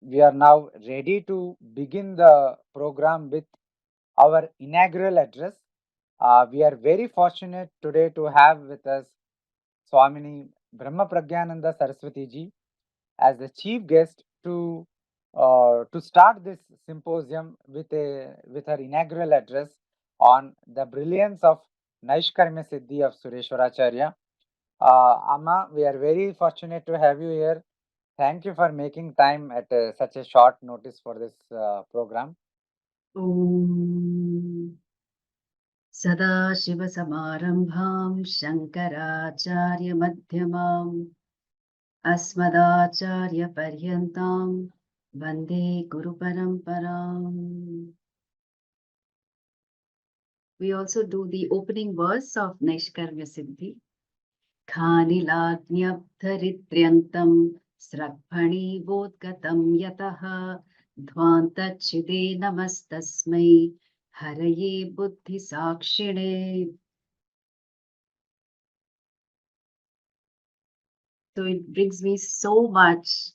we are now ready to begin the program with our inaugural address. We are very fortunate today to have with us Swamini Brahmaprajnananda Saraswati ji as the chief guest to start this symposium with her inaugural address on the brilliance of Naishkarmya Siddhi of Sureshwaracharya. Amma, we are very fortunate to have you here. Thank you for making time at such a short notice for this program. ॐ सदाशिवसमारम्भां शङ्कराचार्यमध्यमाम् अस्मदाचार्यपर्यन्तां वन्दे गुरुपरम्पराम्. We also do the opening verse of Naishkarmya Siddhi. Khanilagnyaптhaरित्र्यन्तं स्रग्फणीवोद्गतं यतः ध्वान्तच्छिदे नमस्तस्मै हरये बुद्धिसाक्षिणे. So it brings me so much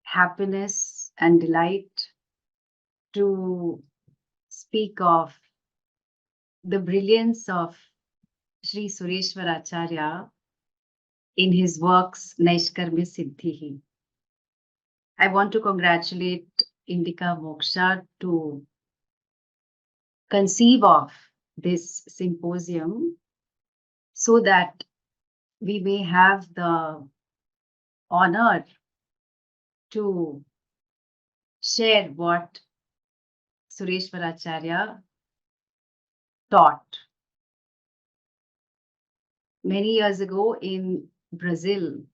happiness and delight to speak of the brilliance of Sri Sureshwaracharya in his works Naishkarmya Siddhi. I want to congratulate Indica Moksha to conceive of this symposium so that we may have the honor to share what Sureshwaracharya taught. Many years ago in Brazil,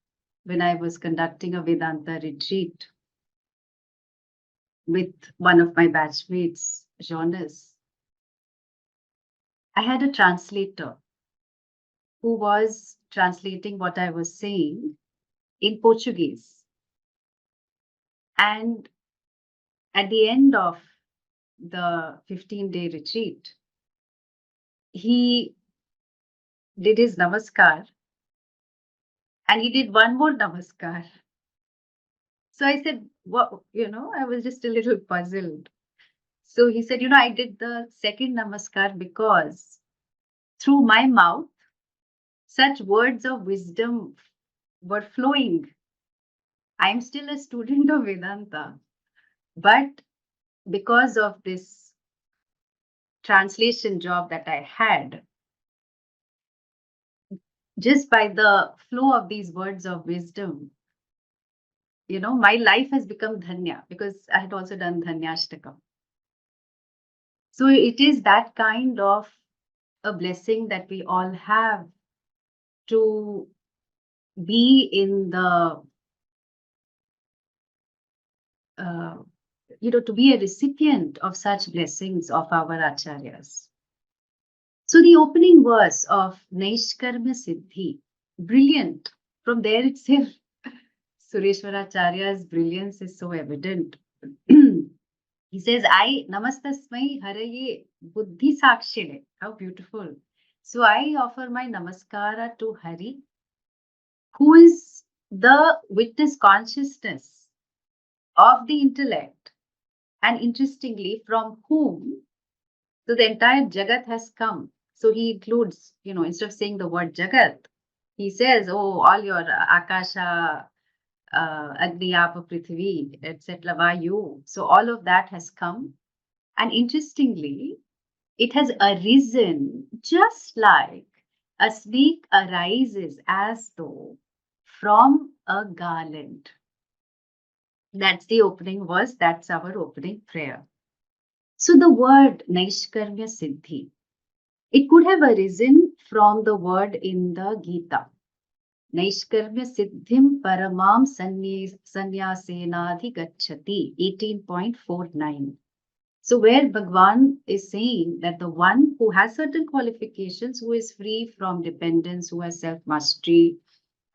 when I was conducting a Vedanta retreat with one of my batchmates, Jonas, I had a translator who was translating what I was saying in Portuguese. And at the end of the 15-day retreat, he did his namaskar and he did one more namaskar. So I said, what, I was just a little puzzled. So he said, I did the second namaskar because through my mouth, such words of wisdom were flowing. I'm still a student of Vedanta, but because of this translation job that I had, just by the flow of these words of wisdom, my life has become dhanya because I had also done dhanyashtakam. So it is that kind of a blessing that we all have to be in the, to be a recipient of such blessings of our acharyas. So the opening verse of Naishkarmya Siddhi, brilliant. From there itself, Sureshwaracharya's brilliance is so evident. He says, I namastasmai haraye buddhi sakshine. How beautiful. So I offer my namaskara to Hari, who is the witness consciousness of the intellect. And interestingly, from whom so the entire Jagat has come. So he includes, instead of saying the word Jagat, he says, oh, all your Akasha, Agni, Apa, Prithvi, etc., Vayu. So all of that has come. And interestingly, it has arisen just like a snake arises as though from a garland. That's the opening verse. That's our opening prayer. So the word Naishkarmya Siddhi, it could have arisen from the word in the Gita. Naishkarmya Siddhim Paramam Sanyasenadhi Gacchati, 18.49. So where Bhagwan is saying that the one who has certain qualifications, who is free from dependence, who has self-mastery,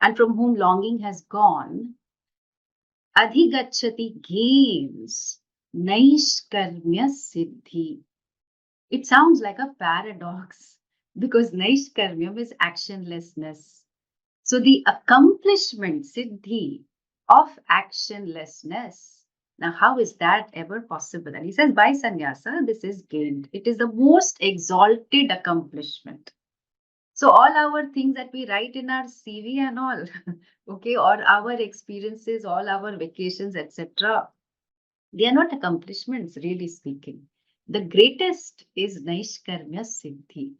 and from whom longing has gone, Adhigacchati gains Naishkarmya Siddhi. It sounds like a paradox because Naishkarmyam is actionlessness. So the accomplishment, Siddhi, of actionlessness. Now, how is that ever possible? And he says, by sannyasa, this is gained. It is the most exalted accomplishment. So, all our things that we write in our CV and all, okay, or our experiences, all our vacations, etc., they are not accomplishments, really speaking. The greatest is Naishkarmya Siddhi.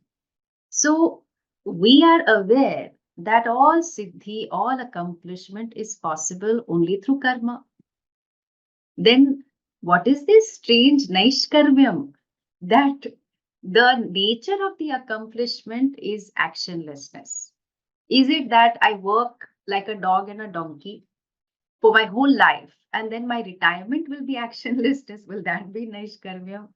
So, we are aware that all Siddhi, all accomplishment is possible only through karma. Then what is this strange Naishkarmyam? That the nature of the accomplishment is actionlessness. Is it that I work like a dog and a donkey for my whole life and then my retirement will be actionlessness? Will that be Naishkarmyam?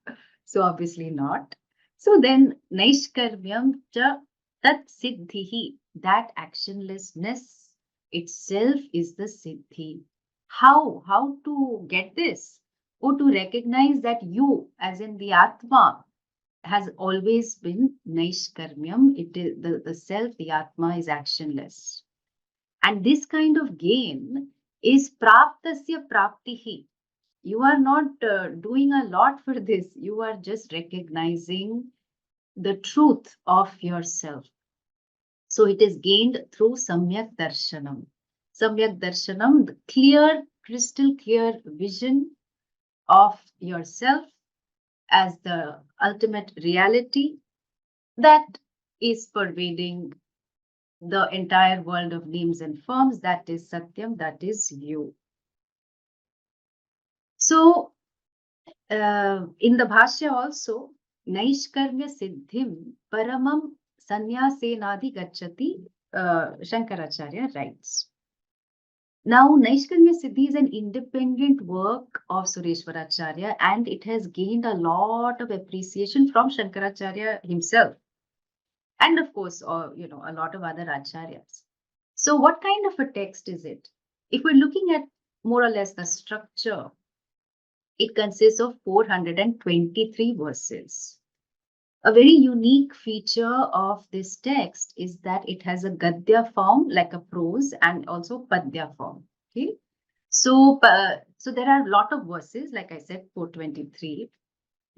So obviously not. So then Naishkarmyam cha tat siddhihi, that actionlessness itself is the siddhi. How to get this? Or to recognize that you, as in the Atma, has always been Naishkarmyam. It is the self, the Atma is actionless. And this kind of gain is praptasya praptihi. You are not doing a lot for this. You are just recognizing the truth of yourself. So it is gained through samyak darshanam. Samyak darshanam, the clear, crystal clear vision of yourself as the ultimate reality that is pervading the entire world of names and forms. That is Satyam, that is you. So, in the Bhashya also, Naishkarmya Siddhim Paramam Sanyasenadi Gachati, Shankaracharya writes. Now, Naishkarmya Siddhi is an independent work of Sureshwaracharya and it has gained a lot of appreciation from Shankaracharya himself. And of course, a lot of other acharyas. So, what kind of a text is it? If we're looking at more or less the structure, it consists of 423 verses. A very unique feature of this text is that it has a gadya form, like a prose, and also padya form. Okay, so there are a lot of verses, like I said, 423.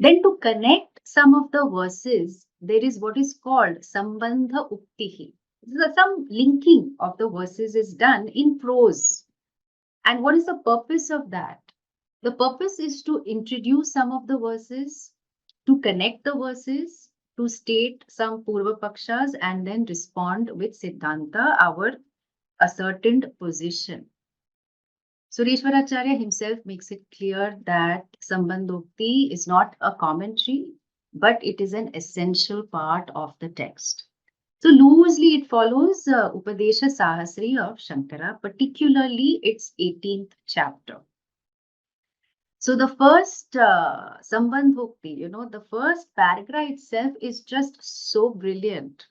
Then to connect some of the verses, there is what is called Sambandha Uktihi. Some linking of the verses is done in prose. And what is the purpose of that? The purpose is to introduce some of the verses, to connect the verses, to state some Purva Pakshas, and then respond with Siddhanta, our ascertained position. Sureshwaracharya himself makes it clear that Sambandhokti is not a commentary, but it is an essential part of the text. So loosely it follows Upadesha Sahasri of Shankara, particularly its 18th chapter. So the first Sambandhokti, the first paragraph itself is just so brilliant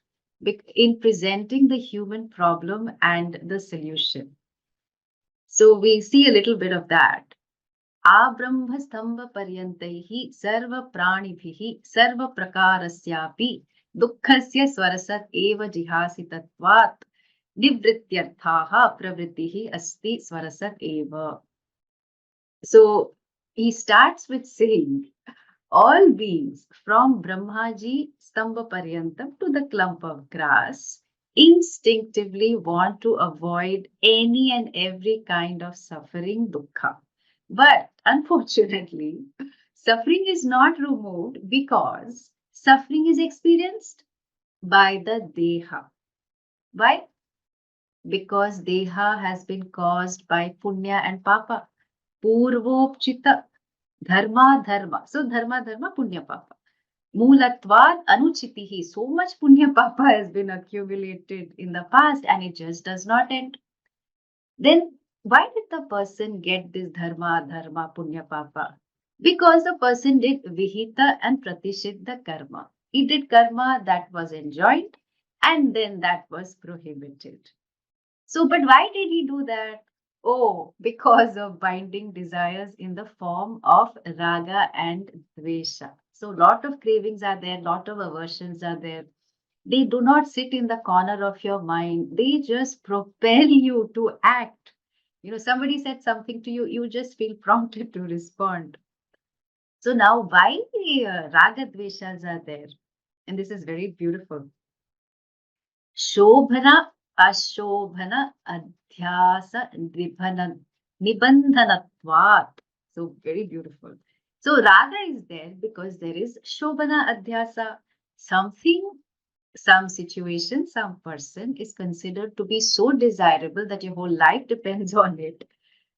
in presenting the human problem and the solution. So we see a little bit of that. Abrahmastambha paryantaihi sarva pranibhihi sarva prakarasyapi dukkhasya swarasat eva jihasitatvat nivrityarthaha pravrittihi asti swarasat eva. So he starts with saying, all beings from Brahmaji Stambha Paryantam to the clump of grass instinctively want to avoid any and every kind of suffering, dukkha. But unfortunately, suffering is not removed because suffering is experienced by the Deha. Why? Because Deha has been caused by Punya and Papa. Purvopchita dharma. So dharma, punya, papa. Moolatvad anuchitihi. So much punya papa has been accumulated in the past and it just does not end. Then why did the person get this dharma, punya papa? Because the person did vihita and pratishiddha karma. He did karma that was enjoined and then that was prohibited. So, but why did he do that? Oh, because of binding desires in the form of raga and dvesha. So, lot of cravings are there, lot of aversions are there. They do not sit in the corner of your mind. They just propel you to act. Somebody said something to you, you just feel prompted to respond. So now, why raga dveshas are there? And this is very beautiful. Shobhana, Ashobhana, Adhyasa, Nibandhanatvat. So very beautiful. So raga is there because there is Shobhana Adhyasa. Something, some situation, some person is considered to be so desirable that your whole life depends on it.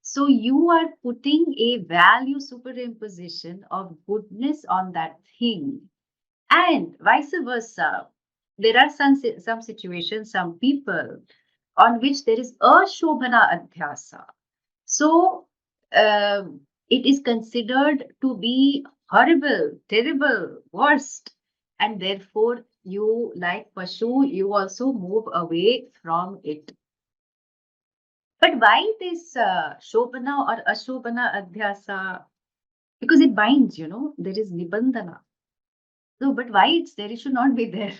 So you are putting a value superimposition of goodness on that thing, and vice versa. There are some situations, some people on which there is a Shobhana Adhyasa. So it is considered to be horrible, terrible, worst. And therefore, you, like Pashu, you also move away from it. But why this Shobhana or Ashobhana Adhyasa? Because it binds, there is Nibandhana. No, but why it's there? It should not be there.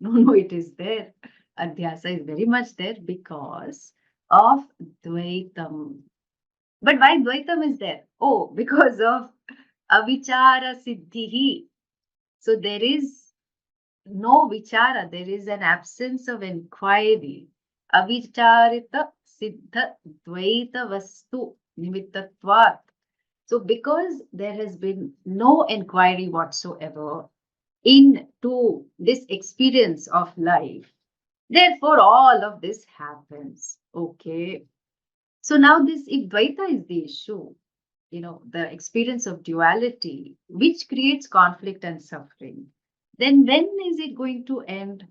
No, it is there. Adhyasa is very much there because of Dvaitam. But why Dvaitam is there? Oh, because of Avichara Siddhi. So there is no Vichara, there is an absence of inquiry. Avicharita Siddha Dvaita Vastu Nimittatvat. So because there has been no inquiry whatsoever into this experience of life, therefore all of this happens. Okay. So now this, if Dvaita is the issue, the experience of duality, which creates conflict and suffering, then when is it going to end?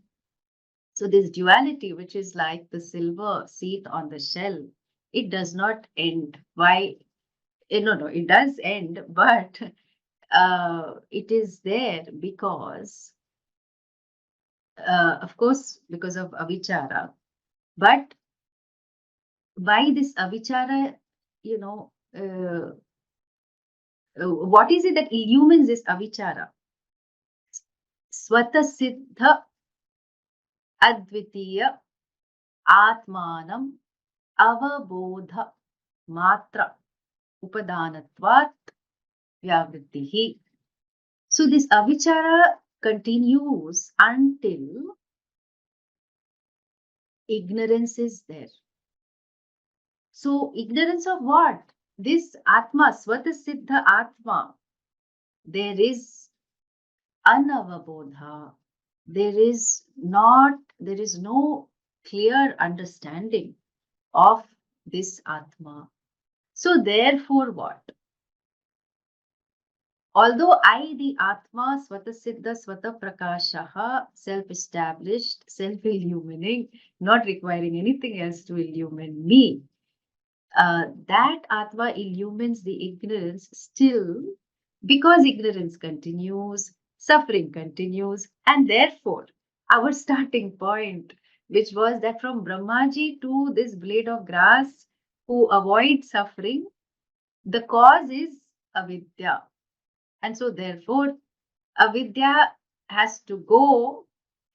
So this duality, which is like the silver seed on the shell, it does not end. Why? No, it does end, but it is there because, of course, because of avichara. But why this avichara, what is it that illumines this avichara? Swata siddha advitiya atmanam avabodha matra upadanatvat vyavrittihi. So this avichara continues until ignorance is there. So ignorance of what? This Atma, Swata Siddha Atma, there is anavabodha. There is no clear understanding of this Atma. So therefore what? Although I, the Atma, Swata Siddha, Swata Prakashaha, self-established, self-illumining, not requiring anything else to illumine me, that Atma illumines the ignorance still, because ignorance continues, suffering continues, and therefore our starting point, which was that from Brahmaji to this blade of grass who avoid suffering, the cause is avidya. And so therefore avidya has to go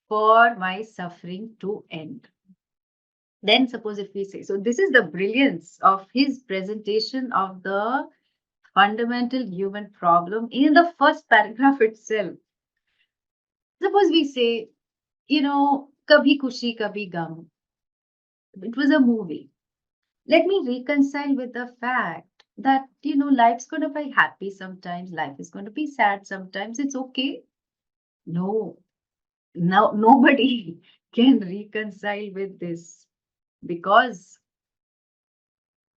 for my suffering to end. Then suppose if we say, so this is the brilliance of his presentation of the fundamental human problem in the first paragraph itself. Suppose we say, Kabhi Kushi, Kabhi Gum. It was a movie. Let me reconcile with the fact that, life's going to be happy sometimes, life is going to be sad sometimes. It's okay. No, now nobody can reconcile with this because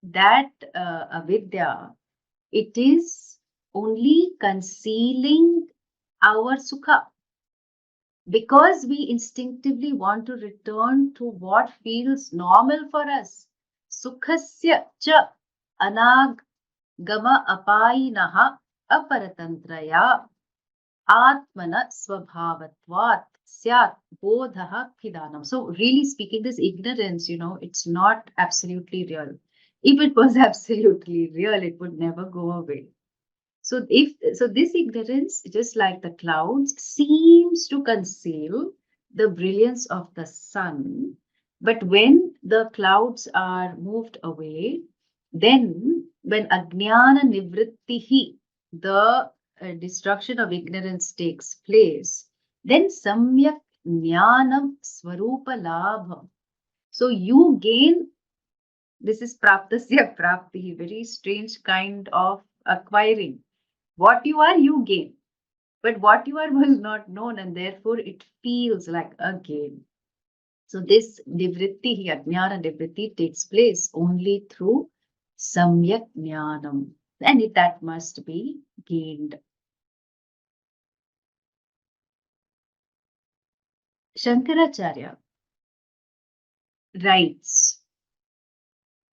that avidya, it is only concealing our sukha, because we instinctively want to return to what feels normal for us. Sukhasya cha anagama apayinaha aparatantraya atmana swabhavatvat syat bodhaha phidanam. So really speaking, this ignorance, it's not absolutely real. If it was absolutely real, it would never go away. So this ignorance, just like the clouds, seems to conceal the brilliance of the sun. But when the clouds are moved away, Then, when ajnana nivrittihi, the destruction of ignorance takes place, then samyak jnanam swarupa labha. So you gain, this is praptasya prapti, very strange kind of acquiring. What you are, you gain. But what you are was not known, and therefore it feels like a gain. So this nivritti, ajnana nivritti, takes place only through samyak jnanam, and that must be gained. Shankaracharya writes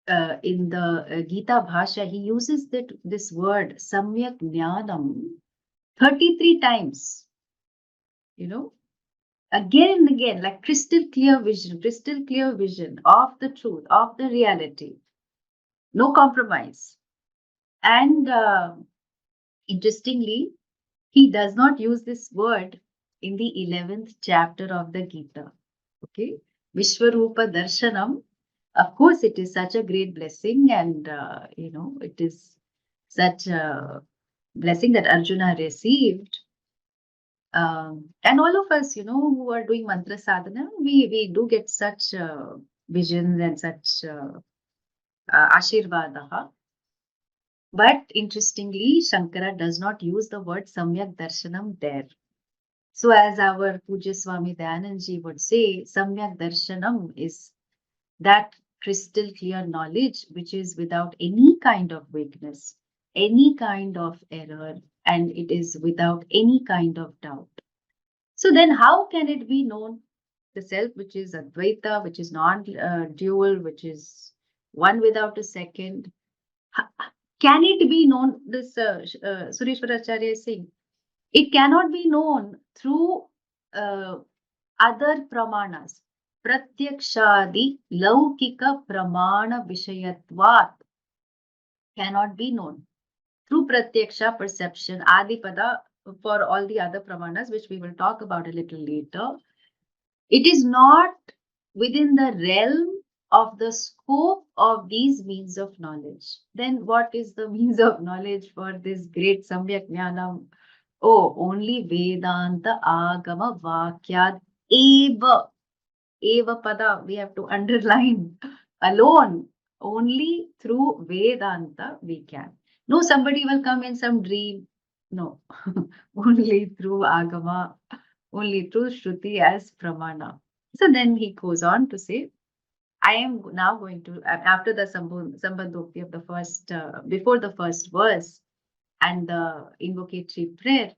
in the Gita Bhashya, he uses this word samyak jnanam 33 times, you know, again and again, like crystal clear vision of the truth, of the reality, no compromise. And interestingly, he does not use this word in the 11th chapter of the Gita. Okay, Vishwarupa Darshanam. Of course, it is such a great blessing, and it is such a blessing that Arjuna received. And all of us, who are doing mantra sadhana, we do get such visions and such ashirvadaha. But interestingly, Shankara does not use the word samyak darshanam there. So, as our Puja Swami Dayananji would say, samyak darshanam is that crystal clear knowledge which is without any kind of weakness, any kind of error, and it is without any kind of doubt. So then how can it be known? The self, which is Advaita, which is non-dual, which is one without a second. Can it be known? This Sureshwaracharya is saying, it cannot be known through other pramanas. Pratyakshadi laukika pramana vishayatvat cannot be known through pratyaksha perception, adipada, for all the other pramanas, which we will talk about a little later. It is not within the realm of the scope of these means of knowledge. Then what is the means of knowledge for this great Samyak Jnanam? Oh, only Vedanta Agama Vakyad Eva. Eva Pada, we have to underline alone. Only through Vedanta we can. No, somebody will come in some dream. No, only through Agama, only through Shruti as Pramana. So then he goes on to say, I am now going to, after the Sambandhokti of the first, before the first verse and the invocatory prayer,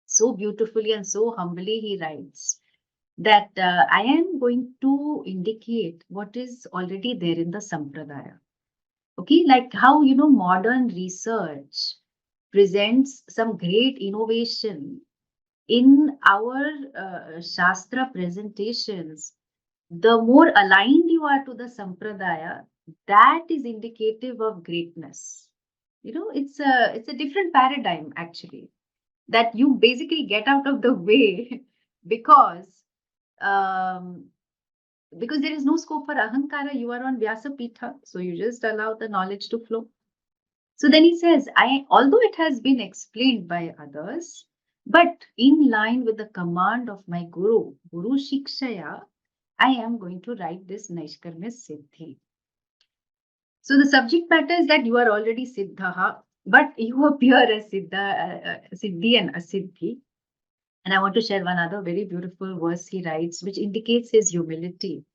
so beautifully and so humbly he writes that I am going to indicate what is already there in the Sampradaya. Okay, like how, modern research presents some great innovation in our Shastra presentations. The more aligned you are to the Sampradaya, that is indicative of greatness. It's a different paradigm actually that you basically get out of the way because um, because there is no scope for ahankara. You are on Vyasa Pitha, so you just allow the knowledge to flow. So then he says, although it has been explained by others, but in line with the command of my Guru Shikshaya, I am going to write this Naishkarmya Siddhi. So the subject matter is that you are already Siddhaha, but you appear as Siddhi and Asiddhi. And I want to share one other very beautiful verse he writes, which indicates his humility.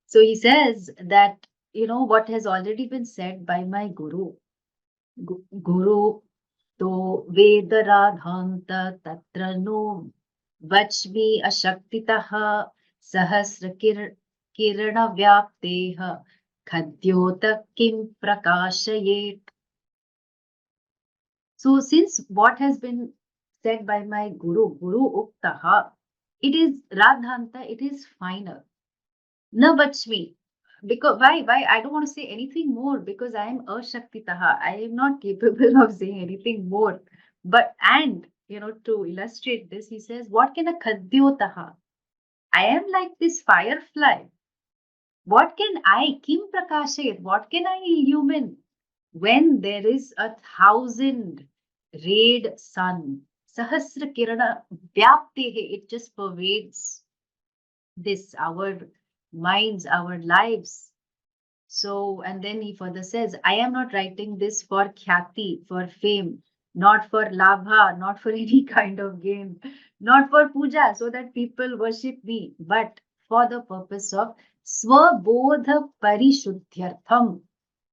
So he says that, what has already been said by my Guru, to Vedaradhanta Tatra no Vachmi Ashaktitaha Sahasra Kirana Vyapteha Khadyota Kim Prakashayet. So, since what has been said by my Guru Uktaha, it is Radhanta, it is final. Na Vachmi. Because why? I don't want to say anything more because I am Ashaktitaha. I am not capable of saying anything more. But, and, to illustrate this, he says, what can a Khadyotaha? I am like this firefly. What can I, Kim Prakashayat, what can I illumine when there is 1,000 rayed sun? Sahasra Kirana Vyaptehe, it just pervades this, our minds, our lives. So, and then he further says, I am not writing this for khyati, for fame, not for labha, not for any kind of gain, not for puja, so that people worship me, but for the purpose of swabodha parishuddhyartham,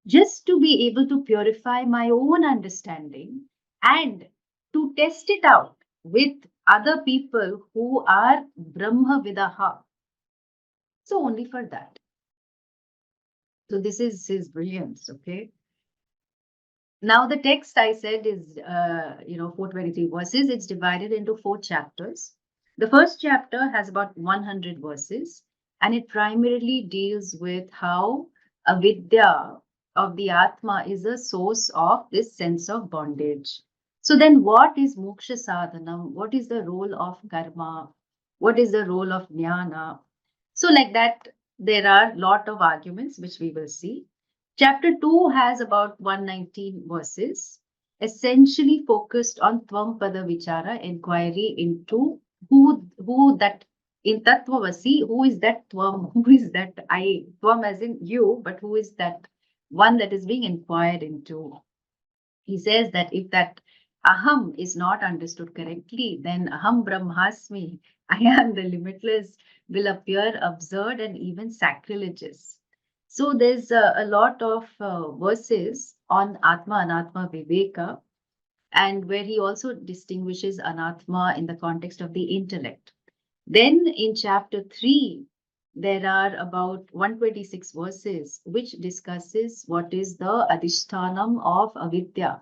just to be able to purify my own understanding and to test it out with other people who are Brahma Vidaha. So, only for that. So, this is his brilliance, okay? Now, the text I said is, 423 verses. It's divided into 4 chapters. The first chapter has about 100 verses, and it primarily deals with how avidya of the Atma is a source of this sense of bondage. So, then what is moksha sadhanam? What is the role of karma? What is the role of jnana? So, like that, there are a lot of arguments which we will see. Chapter 2 has about 119 verses, essentially focused on Tvam-pada Vichara, inquiry into who that in Tattvavasi, who is that Tvam, who is that I, Tvam as in you, but who is that one that is being inquired into. He says that if that aham is not understood correctly, then aham brahmasmi, I am the limitless, will appear absurd and even sacrilegious. So there's a lot of verses on Atma Anatma Viveka, and where he also distinguishes Anatma in the context of the intellect. Then in chapter 3, there are about 126 verses which discusses what is the adhishthanam of avidya.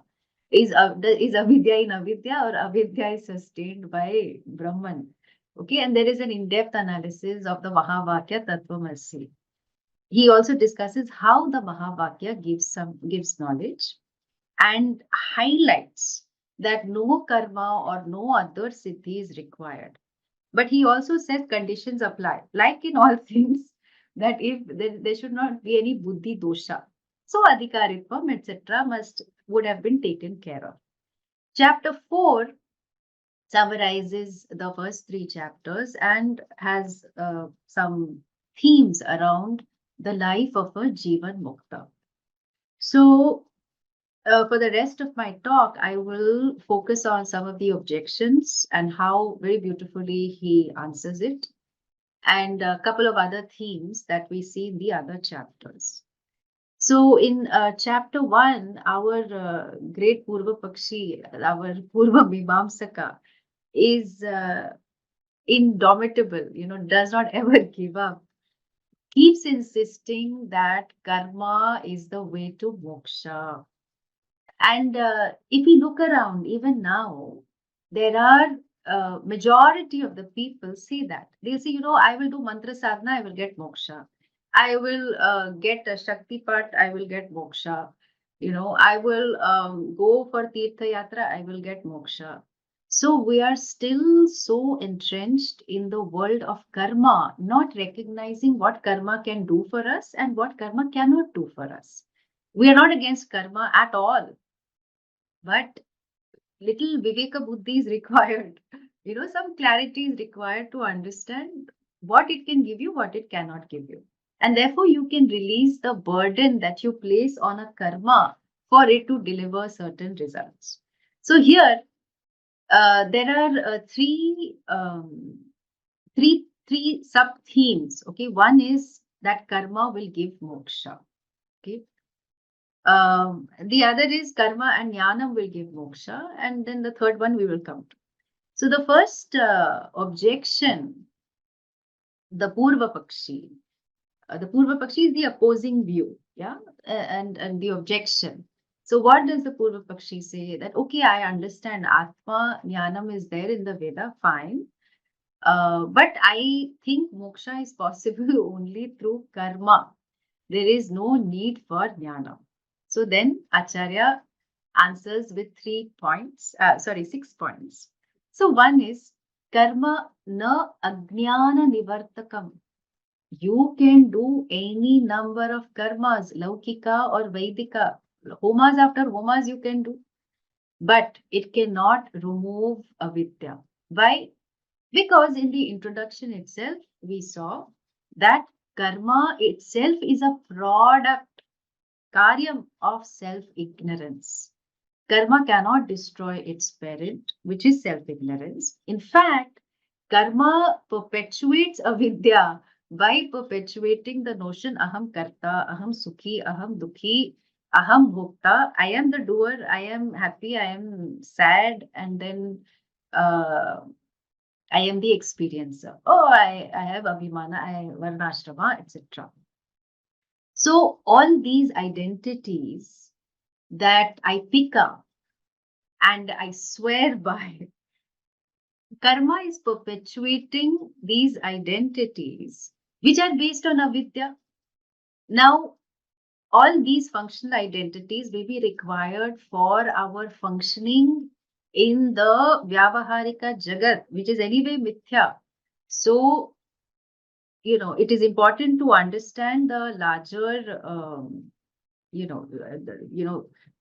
Is avidya in avidya, or avidya is sustained by Brahman? Okay, and there is an in-depth analysis of the Mahavakya Tattvamasi. He also discusses how the Mahavakya gives knowledge and highlights that no karma or no other siddhi is required. But he also says conditions apply, like in all things, that if there should not be any buddhi dosha. So adhikaritvam, etc., must would have been taken care of. Chapter 4 summarizes the first 3 chapters and has some themes around the life of a Jivan Mukta. So, for the rest of my talk, I will focus on some of the objections and how very beautifully he answers it, and a couple of other themes that we see in the other chapters. So, in chapter 1, our great Purva Pakshi, our Purva Mimamsaka, is indomitable, does not ever give up, keeps insisting that karma is the way to moksha. And if we look around, even now, there are majority of the people say that. They say, I will do mantra sadhana, I will get moksha. I will get a Shakti Pat, I will get moksha. I will go for Tirtha Yatra, I will get moksha. So we are still so entrenched in the world of karma, not recognizing what karma can do for us and what karma cannot do for us. We are not against karma at all, but little viveka buddhi is required. Some clarity is required to understand what it can give you, what it cannot give you. And therefore, you can release the burden that you place on a karma for it to deliver certain results. So here, there are three sub themes. Okay, one is that karma will give moksha. Okay, the other is karma and jnanam will give moksha, and then the third one we will come to. So the first objection, the Purva Pakshi. The Purva Pakshi is the opposing view, yeah, and the objection. So what does the Purva Pakshi say? That okay, I understand Atma Jnanam is there in the Veda, fine. But I think moksha is possible only through karma. There is no need for jnana. So then Acharya answers with 6 points. So one is karma na ajnana nivartakam. You can do any number of karmas, Laukika or Vaidika, homas after homas you can do, but it cannot remove avidya. Why? Because in the introduction itself, we saw that karma itself is a product, karyam of self-ignorance. Karma cannot destroy its parent, which is self-ignorance. In fact, karma perpetuates avidya by perpetuating the notion aham karta, aham sukhi, aham dukhi, aham bhokta. I am the doer, I am happy, I am sad, and then uh, I am the experiencer. Oh, I have abhimana, I varnashrama, etc. So all these identities that I pick up and I swear by, karma is perpetuating these identities which are based on avidya. Now, all these functional identities will be required for our functioning in the Vyavaharika Jagat, which is anyway mithya. So, it is important to understand the larger,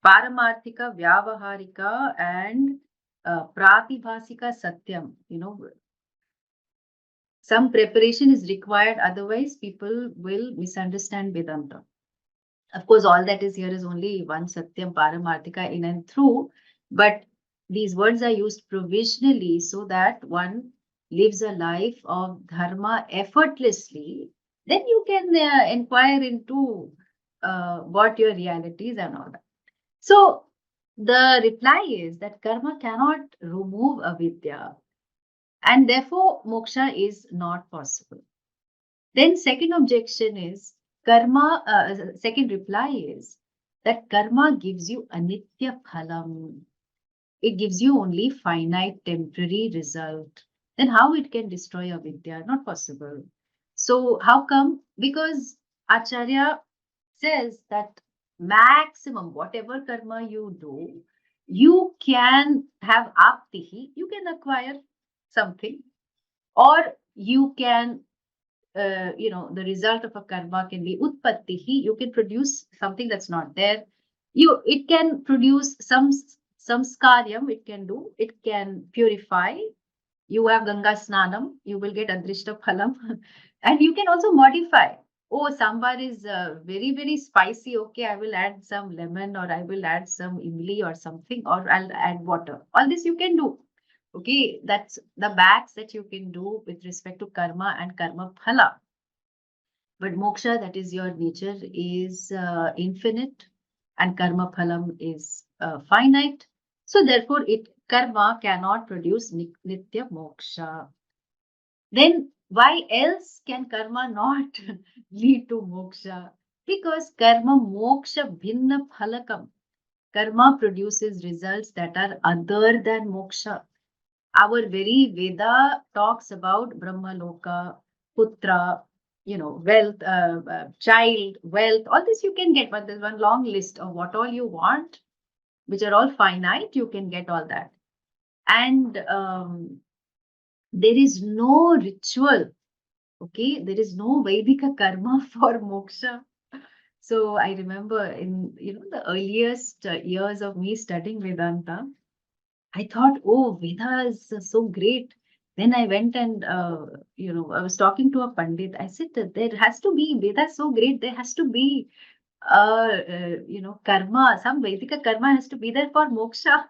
Paramarthika, Vyavaharika, and Pratibhasika Satyam. Some preparation is required, otherwise, people will misunderstand Vedanta. Of course, all that is here is only one Satyam Paramarthika in and through, but these words are used provisionally so that one lives a life of dharma effortlessly. Then you can inquire into what your reality is and all that. So, the reply is that karma cannot remove avidya, and therefore moksha is not possible. Then second objection is second reply is that karma gives you anitya phalam. It gives you only finite temporary result. Then how it can destroy avidya? Not possible. So how come? Because Acharya says that maximum, whatever karma you do, you can have aptihi, you can acquire something, or you can the result of a karma can be utpattihi. You can produce something that's not there. It can produce some samskaryam. It can do. It can purify. You have Ganga Snanam. You will get Adrishta Phalam, and you can also modify. Oh, sambar is very very spicy. Okay, I will add some lemon, or I will add some imli or something, or I'll add water. All this you can do. Okay, that's the backs that you can do with respect to karma and karma phala. But moksha, that is your nature, is infinite, and karma phalam is finite. So therefore, karma cannot produce nitya moksha. Then why else can karma not lead to moksha? Because karma moksha bhinna phalakam. Karma produces results that are other than moksha. Our very Veda talks about Brahmaloka, Putra, wealth, child, wealth, all this you can get, but there's one long list of what all you want, which are all finite, you can get all that. And there is no ritual, okay? There is no Vedika karma for moksha. So I remember in the earliest years of me studying Vedanta, I thought, oh, Veda is so great. Then I went and, I was talking to a Pandit. I said, that there has to be, Veda is so great. There has to be, karma, some Vedika karma has to be there for moksha.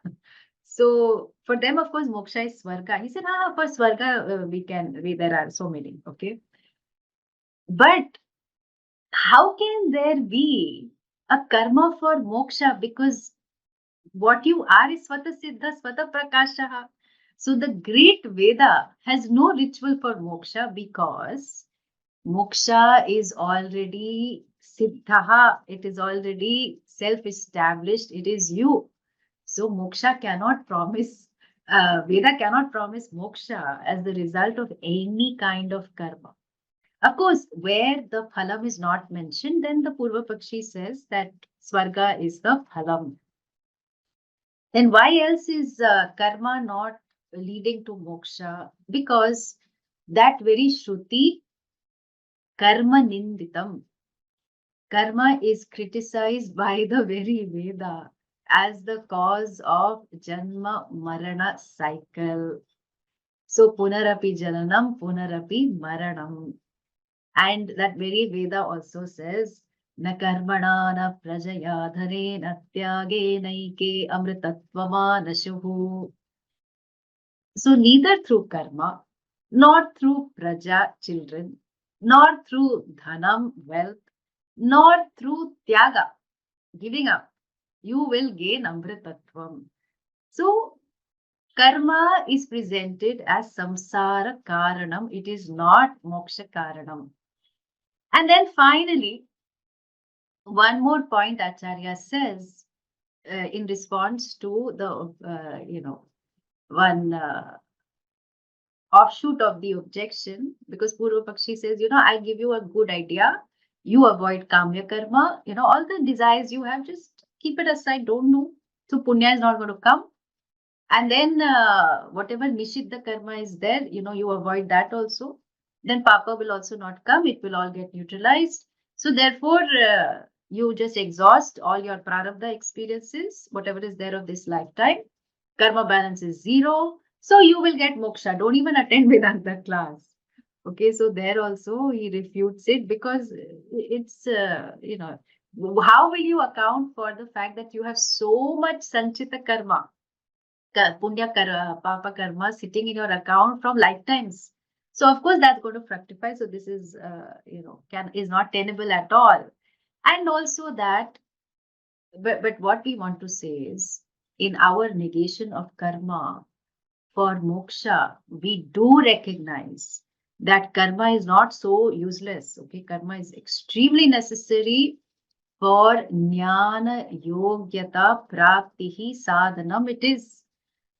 So for them, of course, moksha is Swarga. He said, for Swarga, there are so many. Okay. But how can there be a karma for moksha? Because what you are is Swata Siddha, Swata Prakashaha. So the great Veda has no ritual for moksha because moksha is already Siddhaha. It is already self-established. It is you. So moksha cannot promise, Veda cannot promise moksha as the result of any kind of karma. Of course, where the phalam is not mentioned, then the Purva Pakshi says that Swarga is the phalam. Then why else is karma not leading to moksha? Because that very Shruti karma ninditam. Karma is criticized by the very Veda as the cause of Janma Marana cycle. So Punarapi Jananam, Punarapi Maranam. And that very Veda also says, Na karmana na prajaya dhare na tyage naike amritatvama nashuhu. So neither through karma, nor through praja, children, nor through dhanam, wealth, nor through tyaga, giving up, you will gain amritatvam. So karma is presented as samsara karanam. It is not moksha karanam. And then finally, one more point Acharya says in response to the, one offshoot of the objection, because Purva Pakshi says, I give you a good idea. You avoid kamya karma, all the desires you have, just keep it aside, don't do. So punya is not going to come. And then whatever nishiddha karma is there, you avoid that also. Then papa will also not come. It will all get neutralized. So therefore, you just exhaust all your prarabdha experiences, whatever is there of this lifetime. Karma balance is 0. So you will get moksha. Don't even attend Vedanta class. Okay, so there also he refutes it, because it's, how will you account for the fact that you have so much sanchita karma? Punya karma, papa karma sitting in your account from lifetimes. So of course that's going to fructify. So this is, is not tenable at all. And also that, but what we want to say is, in our negation of karma for moksha, we do recognize that karma is not so useless. Okay, karma is extremely necessary for jnana yogyata praptihi sadhanam. It is.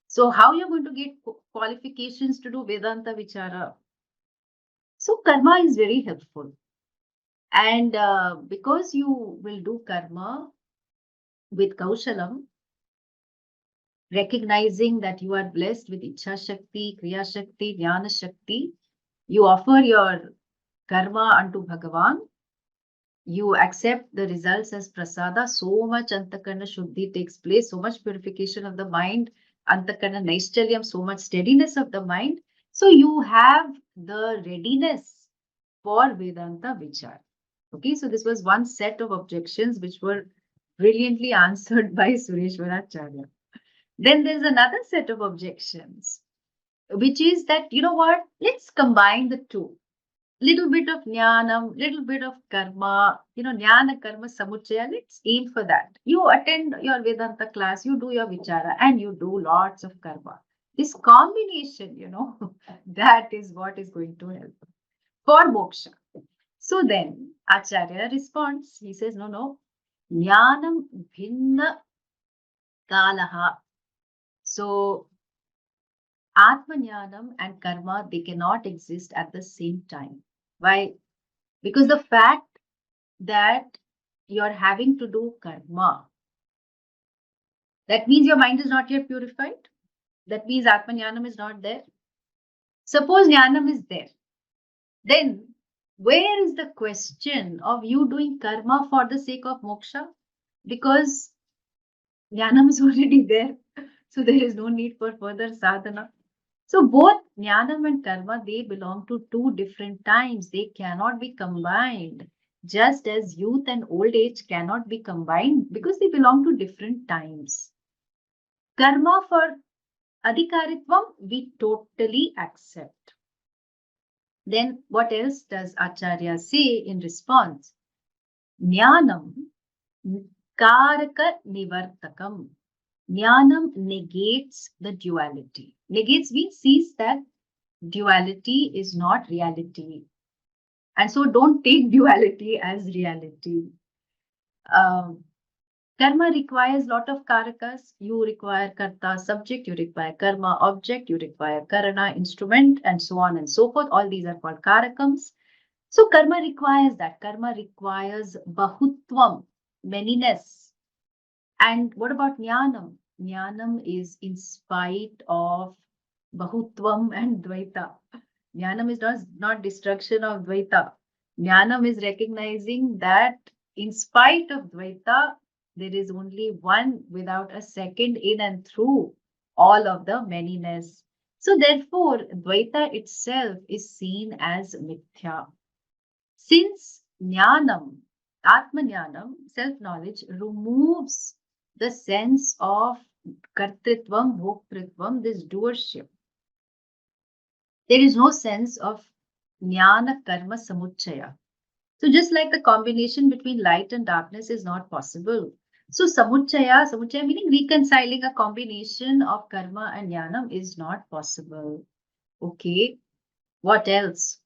So how you're going to get qualifications to do Vedanta Vichara? So karma is very helpful. And because you will do karma with Kaushalam, recognizing that you are blessed with Ichha Shakti, Kriya Shakti, Jnana Shakti, you offer your karma unto Bhagavan, you accept the results as prasada, so much antakarna shuddhi takes place, so much purification of the mind, antakarna naishchalyam, so much steadiness of the mind. So you have the readiness for Vedanta Vichar. Okay, so this was one set of objections which were brilliantly answered by Sureshwaracharya. Then there's another set of objections, which is that, let's combine the two. Little bit of jnanam, little bit of karma, jnana karma samuchaya, let's aim for that. You attend your Vedanta class, you do your vichara, and you do lots of karma. This combination, that is what is going to help for moksha. So then Acharya responds, he says, no, jnanam bhinna kalaha. So Atmajnanam and karma, they cannot exist at the same time. Why? Because the fact that you're having to do karma, that means your mind is not yet purified. That means Atmajnanam is not there. Suppose Jnanam is there. Then where is the question of you doing karma for the sake of moksha? Because Jnanam is already there. So there is no need for further sadhana. So both jnanam and karma, they belong to two different times. They cannot be combined. Just as youth and old age cannot be combined because they belong to different times. Karma for adhikaritvam, we totally accept. Then what else does Acharya say in response? Jnanam karaka nivartakam. Jnanam negates the duality. Negates means sees that duality is not reality. And so don't take duality as reality. Karma requires lot of karakas. You require karta subject, you require karma object, you require karana instrument, and so on and so forth. All these are called karakams. So karma requires that. Karma requires bahutvam, manyness. And what about jnanam? Jnanam is in spite of bahutvam and dvaita. Jnanam is not destruction of dvaita. Jnanam is recognizing that in spite of Dvaita, there is only one without a second in and through all of the manyness. So therefore, Dvaita itself is seen as mithya. Since Jnanam, Atmajnanam, self-knowledge, removes the sense of kartritvam, bhoktritvam, this doership, there is no sense of jnana karma samuchaya. So just like the combination between light and darkness is not possible. So samuchaya meaning reconciling a combination of karma and jnanam is not possible. Okay, what else?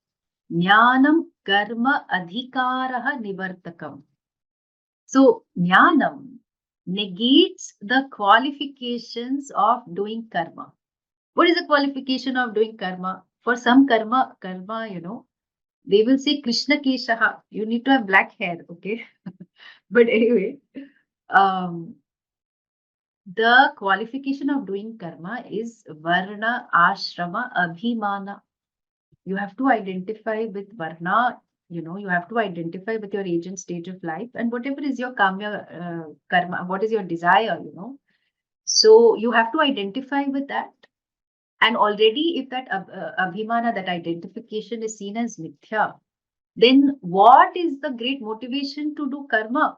Jnanam karma adhikaraha nivartakam. So jnanam negates the qualifications of doing karma. What is the qualification of doing karma? For some karma, they will say Krishna Keshaha. You need to have black hair, okay? But anyway, um, the qualification of doing karma is Varna, Ashrama, Abhimana. You have to identify with Varna, you have to identify with your age and stage of life, and whatever is your karma, what is your desire. So you have to identify with that. And already, if that abhimana, that identification is seen as mithya, then what is the great motivation to do karma?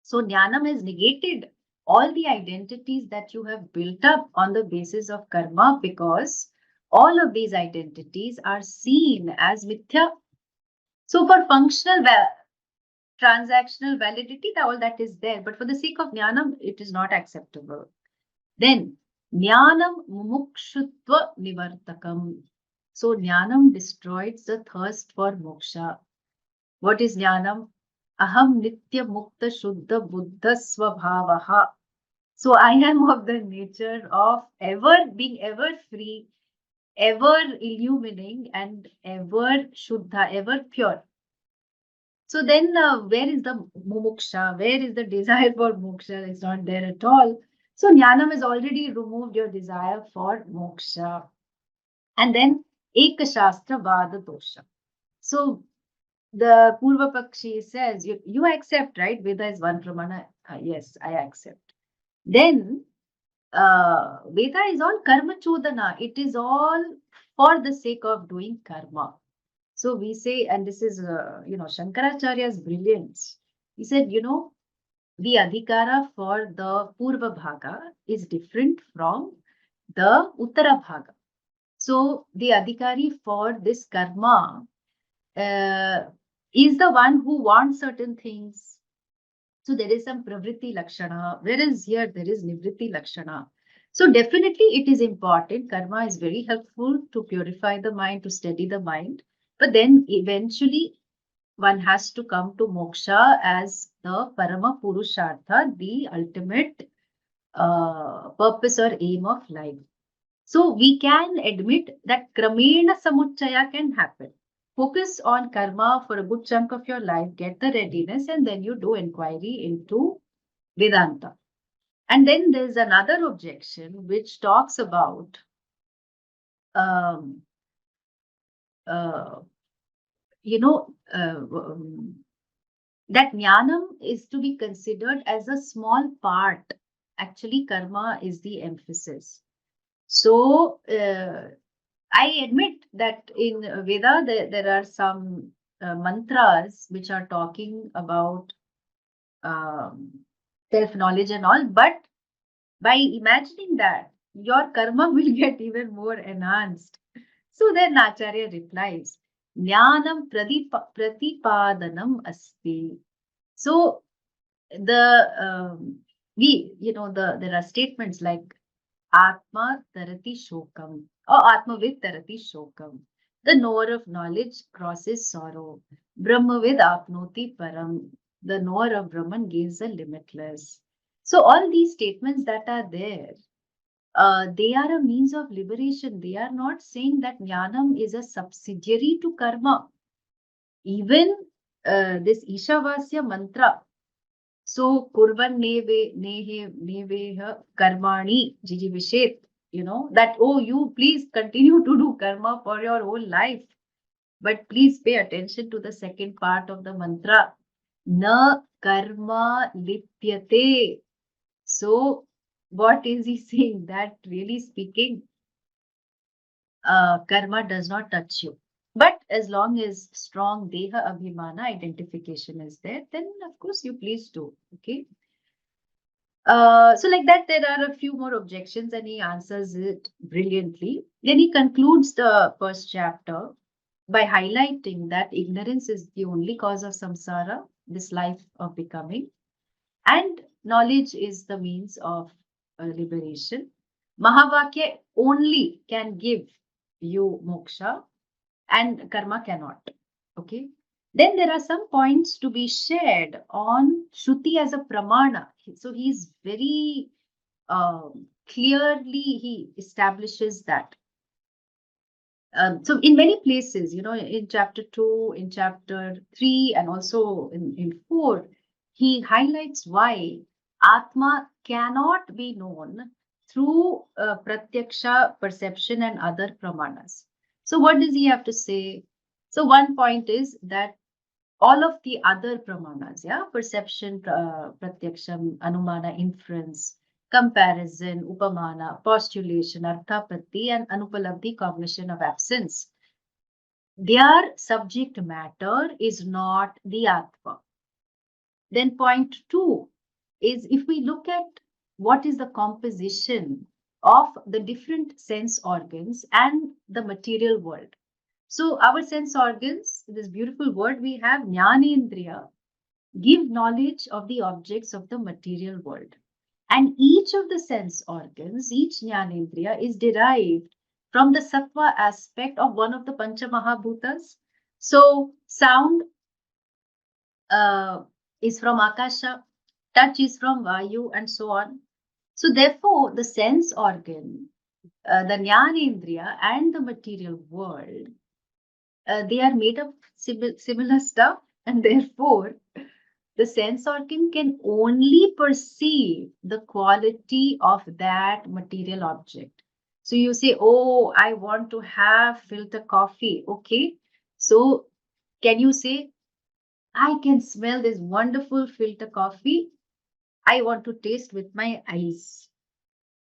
So jnanam has negated all the identities that you have built up on the basis of karma, because all of these identities are seen as mithya. So for functional transactional validity, all that is there, but for the sake of jnanam, it is not acceptable. Then jnanam mumukshutva nivartakam. So jnanam destroys the thirst for moksha. What is jnanam? Aham nitya mukta shuddha buddha swabhavaha. So I am of the nature of being ever free, ever illuminating, and ever shuddha, ever pure. So then where is the mumuksha? Where is the desire for moksha? It's not there at all. So jnanam has already removed your desire for moksha. And then ekashastra vada dosha. So the Purva Pakshi says, you accept, right? Veda is one pramana. Yes, I accept. Then Veda is all karma chodana. It is all for the sake of doing karma. So we say, and this is, Shankaracharya's brilliance. He said, the adhikara for the Purva Bhaga is different from the Uttara Bhaga. So the adhikari for this karma is the one who wants certain things. So there is some pravritti lakshana, whereas here there is nivritti lakshana. So definitely it is important. Karma is very helpful to purify the mind, to steady the mind. But then eventually one has to come to moksha as the parama purushartha, the ultimate purpose or aim of life. So we can admit that kramena samuchaya can happen. Focus on karma for a good chunk of your life, get the readiness, and then you do inquiry into Vedanta. And then there's another objection which talks about um, uh, that jnanam is to be considered as a small part. Actually, karma is the emphasis. So I admit that in Veda there are some mantras which are talking about self-knowledge and all, but by imagining that, your karma will get even more enhanced. So then Acharya replies, Jnanam pratipadanam asti. So there are statements like Atma tarati shokam or Atmavid tarati shokam. The knower of knowledge crosses sorrow. Brahmavid apnoti param. The knower of Brahman gains the limitless. So all these statements that are there, they are a means of liberation. They are not saying that jnanam is a subsidiary to karma. Even this Ishavasya mantra, so kurvan neveha karmani jijivishet, that, oh, you please continue to do karma for your whole life. But please pay attention to the second part of the mantra. Na karma lipyate. So, what is he saying? That really speaking, karma does not touch you. But as long as strong deha abhimana identification is there, then of course you please do. Okay. So like that, there are a few more objections, and he answers it brilliantly. Then he concludes the first chapter by highlighting that ignorance is the only cause of samsara, this life of becoming, and knowledge is the means of liberation. Mahavakya only can give you moksha, and karma cannot. Okay. Then there are some points to be shared on Shruti as a pramana. So he's very clearly he establishes that. So in many places, in chapter 2, in chapter 3, and also in 4, he highlights why Atma cannot be known through pratyaksha perception and other pramanas. So what does he have to say? So one point is that all of the other pramanas, yeah, perception, pratyaksham, anumana, inference, comparison, upamana, postulation, arthapatti, and anupalabdhi, cognition of absence, their subject matter is not the Atma. Then point 2 is if we look at what is the composition of the different sense organs and the material world. So our sense organs, this beautiful word we have, jnanendriya, give knowledge of the objects of the material world. And each of the sense organs, each jnanendriya, is derived from the sattva aspect of one of the pancha mahabhutas. So sound is from akasha, touch is from vayu, and so on. So therefore, the sense organ, the jnanendriya, and the material world, they are made of similar stuff, and therefore the sense organ can only perceive the quality of that material object. So you say, oh, I want to have filter coffee. Okay. So can you say, I can smell this wonderful filter coffee. I want to taste with my eyes.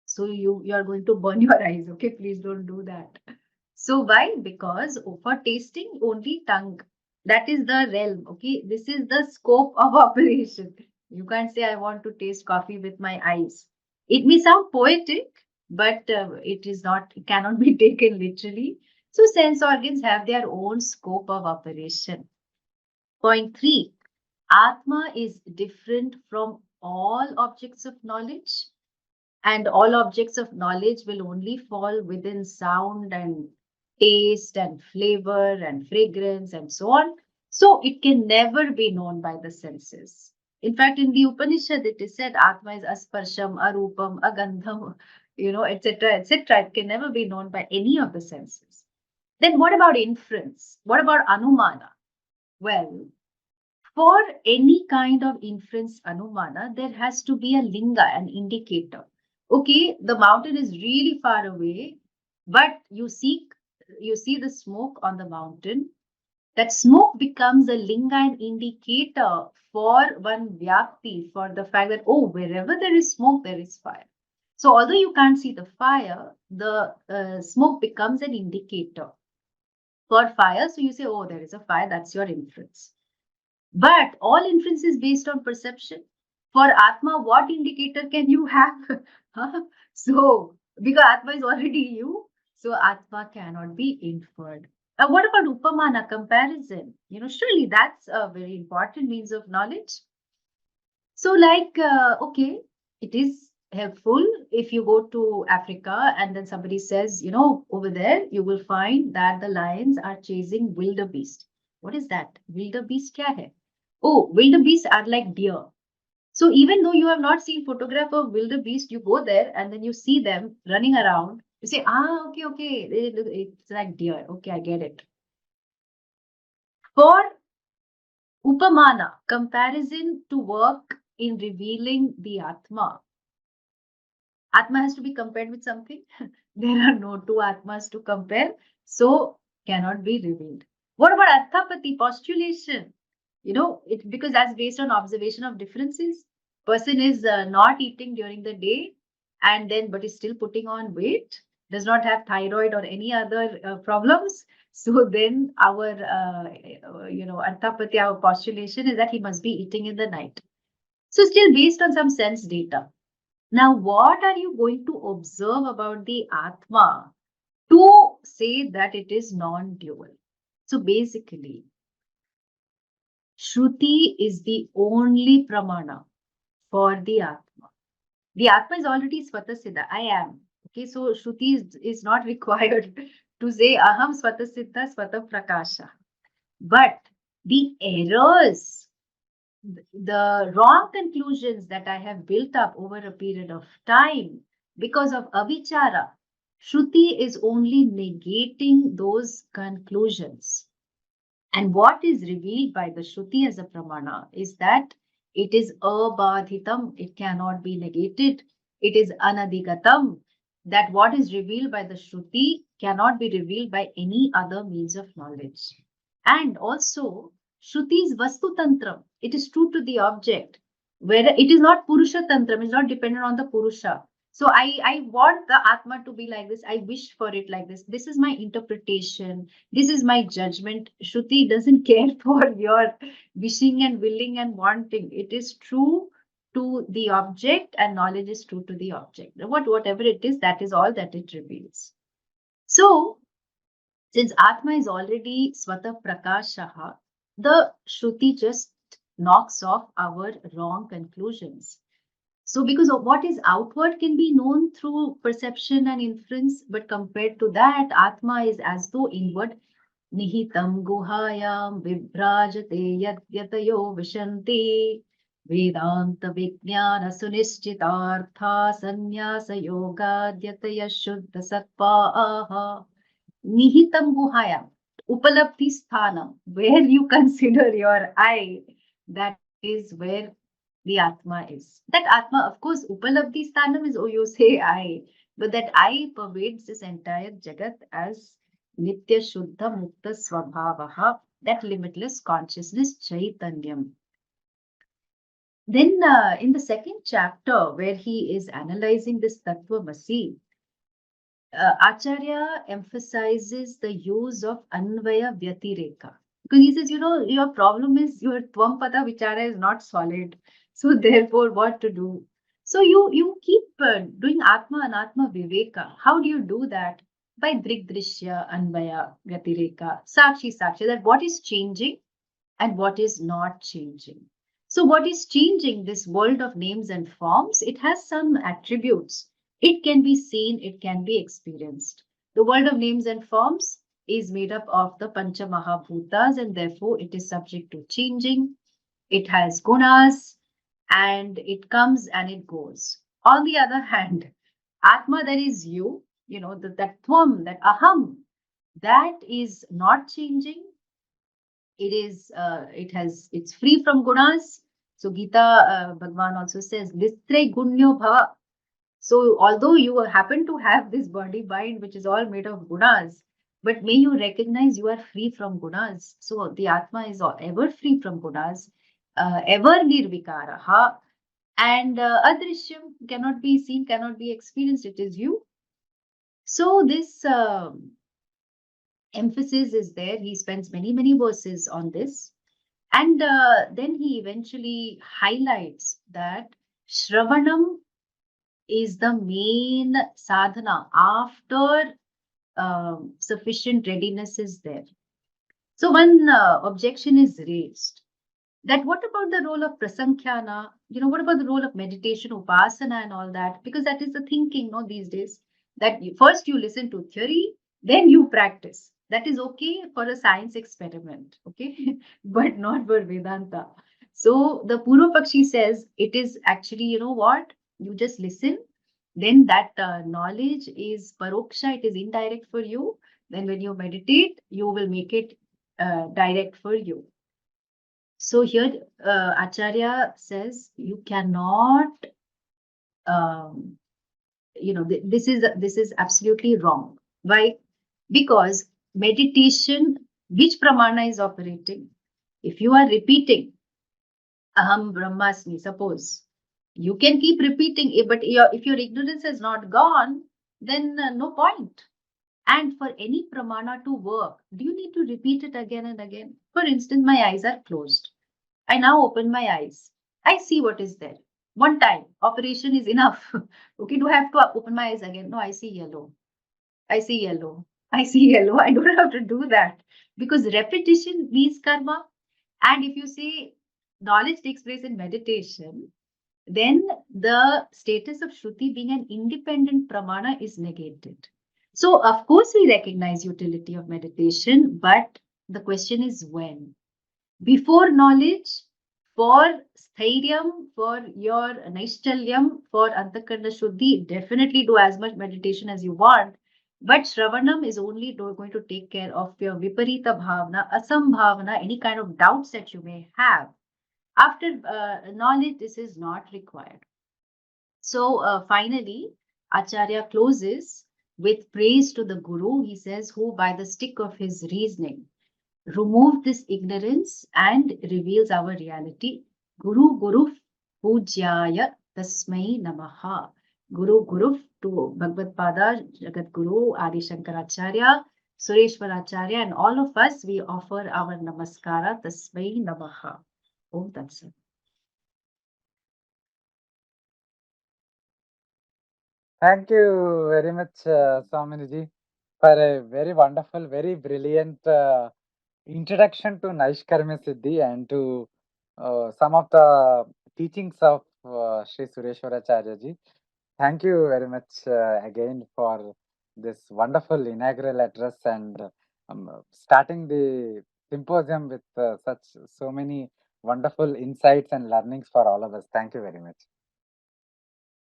So you are going to burn your eyes. Okay. Please don't do that. So why? Because for tasting only tongue. That is the realm. Okay. This is the scope of operation. You can't say I want to taste coffee with my eyes. It may sound poetic, but it is not, it cannot be taken literally. So sense organs have their own scope of operation. Point 3. Atma is different from all objects of knowledge, and all objects of knowledge will only fall within sound and taste and flavor and fragrance and so on. So it can never be known by the senses. In fact, in the Upanishad, it is said Atma is asparsham, arupam, agandham, etc., etc. It can never be known by any of the senses. Then what about inference? What about anumana? Well, for any kind of inference anumana, there has to be a linga, an indicator. Okay, the mountain is really far away, but you see the smoke on the mountain. That smoke becomes a linga, an indicator for one vyapti, for the fact that, oh, wherever there is smoke, there is fire. So although you can't see the fire, the smoke becomes an indicator for fire. So you say, oh, there is a fire, that's your inference. But all inference is based on perception. For Atma, what indicator can you have? So, because Atma is already you, so Atma cannot be inferred. What about Upamana, comparison? Surely that's a very important means of knowledge. So, like, okay, it is helpful if you go to Africa and then somebody says, over there you will find that the lions are chasing wildebeest. What is that? Wildebeest kya hai? Oh, wildebeest are like deer. So even though you have not seen photograph of wildebeest, you go there and then you see them running around. You say, okay, it's like deer. Okay, I get it. For Upamana, comparison to work in revealing the Atma. Atma has to be compared with something. There are no two Atmas to compare, so cannot be revealed. What about Arthapati postulation? Because that's based on observation of differences. Person is not eating during the day, and then but is still putting on weight, does not have thyroid or any other problems. So then our Arthapati, our postulation is that he must be eating in the night. So still based on some sense data. Now, what are you going to observe about the Atma to say that it is non-dual? So basically, Shruti is the only pramana for the Atma. The Atma is already Svatasiddha. I am. Okay, so Shruti is not required to say Aham Svatasiddha Svata Prakasha. But the errors, the wrong conclusions that I have built up over a period of time because of avichara, Shruti is only negating those conclusions. And what is revealed by the Shruti as a pramana is that it is abadhitam, it cannot be negated. It is anadigatam, that what is revealed by the Shruti cannot be revealed by any other means of knowledge. And also, Shruti is Vastu Tantram, it is true to the object, where it is not Purusha Tantram, it is not dependent on the Purusha. So I want the Atma to be like this. I wish for it like this. This is my interpretation. This is my judgment. Shruti doesn't care for your wishing and willing and wanting. It is true to the object, and knowledge is true to the object. Whatever it is, that is all that it reveals. So, since Atma is already Swata Prakashaha, the Shruti just knocks off our wrong conclusions. So, because of what is outward can be known through perception and inference, but compared to that, Atma is as though inward. Nihitam guhayam vibrajate yatayo vishanti Vedanta Vijnana Sunischitartha Sanyasa Yoga Dyataya Shuddha Sattva Nihitam guhayam, upalabdhi sthanam, where you consider your I, that is where the Atma is. That Atma, of course, upalabdhi sthanam is, oh, you say I, but that I pervades this entire Jagat as Nitya Shuddha Mukta Swabhavaha, that limitless consciousness, Chaitanyam. Then in the second chapter, where he is analyzing this Tattvamasi, Acharya emphasizes the use of Anvaya Vyatireka. Because he says, your problem is your Tvampata Vichara is not solid. So therefore, what to do? So you keep doing Atma Anatma Viveka. How do you do that? By Drigdrishya Anvaya Vyatireka. Sakshi Sakshi, that what is changing and what is not changing. So what is changing, this world of names and forms, it has some attributes. It can be seen, it can be experienced. The world of names and forms is made up of the Pancha Mahabhutas, and therefore it is subject to changing. It has gunas, and it comes and it goes. On the other hand, Atma, that is you, that Tvam, that Aham, that is not changing. It's free from gunas. So Gita Bhagwan also says, Listre gunyo bhava. So although you happen to have this body mind, which is all made of gunas, but may you recognize you are free from gunas. So the Atma is ever free from gunas, ever nirvikaraha, and adrishyam, cannot be seen, cannot be experienced. It is you. So this emphasis is there. He spends many, many verses on this. And then he eventually highlights that Shravanam is the main sadhana after sufficient readiness is there. So one objection is raised that what about the role of prasankhana? What about the role of meditation, upasana and all that? Because that is the thinking, these days, that first you listen to theory, then you practice. That is okay for a science experiment, okay, but not for Vedanta. So the Purva Pakshi says it is actually, what? You just listen, then that knowledge is paroksha, it is indirect for you. Then when you meditate, you will make it direct for you. So here Acharya says you cannot, this is absolutely wrong. Why? Because meditation Which pramana is operating? If you are repeating Aham Brahmasmi, suppose, you can keep repeating it, but if your ignorance has not gone, then no point. And for any pramana to work, do you need to repeat it again and again? For instance, my eyes are closed. I now open my eyes. I see what is there. One time, operation is enough. Okay, do I have to open my eyes again? No, I see yellow. I see yellow. I see yellow. I don't have to do that because repetition means karma. And if you say knowledge takes place in meditation, then the status of Shruti being an independent pramana is negated. So, of course, we recognize utility of meditation, but the question is when. Before knowledge, for stairyam, for your naishchalyam, for antakarna shuddhi, definitely do as much meditation as you want. But Shravanam is only going to take care of your viparita bhavana, asambhavana, any kind of doubts that you may have. After knowledge, this is not required. So finally, Acharya closes with praise to the Guru. He says, who by the stick of his reasoning removed this ignorance and reveals our reality. Guru Guru Pujyaya Tasmai Namaha. Guru Guru to Bhagavad Pada, Jagadguru Adi Shankaracharya, Sureshwaracharya, and all of us, we offer our Namaskara Tasmai Namaha. Oh, that's it. Thank you very much, Swaminiji, for a very wonderful, very brilliant introduction to Naishkarmya Siddhi and to some of the teachings of Sri Sureshwaracharya ji. Thank you very much again for this wonderful inaugural address and starting the symposium with such so many wonderful insights and learnings for all of us. Thank you very much.